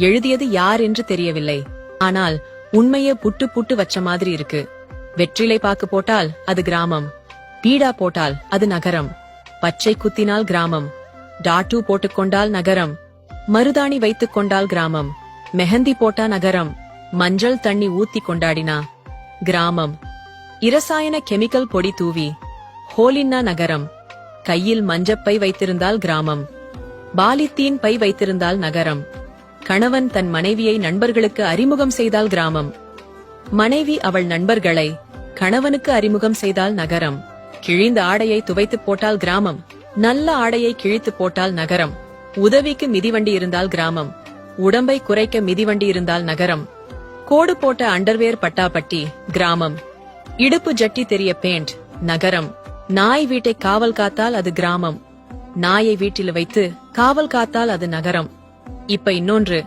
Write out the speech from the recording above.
எழுதியது யார் என்று தெரியவில்லை. ஆனால் உண்மையே புட்டு புட்டு வச்ச மாதிரி இருக்கு. வெற்றிலை பாக்கு போட்டால் அது கிராமம், பீடா போட்டால் அது நகரம், பச்சை குத்தினால் கிராமம், டாட்டூ போட்டுக்கொண்டால் நகரம், மருதாணி வைத்துக் கொண்டால் கிராமம், மெஹந்தி போட்டா நகரம், மஞ்சள் தண்ணி ஊத்தி கொண்டாடினா கிராமம், இரசாயன கெமிக்கல் பொடி தூவி ஹோலின்னா நகரம், கையில் மஞ்சப்பை வைத்திருந்தால் கிராமம், பாலித்தீன் பை வைத்திருந்தால் நகரம், கணவன் தன் மனைவியை நண்பர்களுக்கு அறிமுகம் செய்தால் கிராமம், மனைவி அவள் நண்பர்களை கணவனுக்கு அறிமுகம் செய்தால் நகரம், கிழிந்த ஆடையை துவைத்து போட்டால் கிராமம், நல்ல ஆடையை கிழித்து போட்டால் நகரம், உதவிக்கு மிதிவண்டி இருந்தால் கிராமம், உடம்பை குறைக்க மிதிவண்டி இருந்தால் நகரம், கோடு போட்ட அண்டர்வேர் பட்டாப்பட்டி கிராமம், இடுப்பு ஜட்டி தெரிய பேண்ட் நகரம், நாய் வீட்டை காவல் காத்தால் அது கிராமம், நாயை வீட்டில் வைத்து காவல் காத்தால் அது நகரம். இப்ப இன்னொன்று,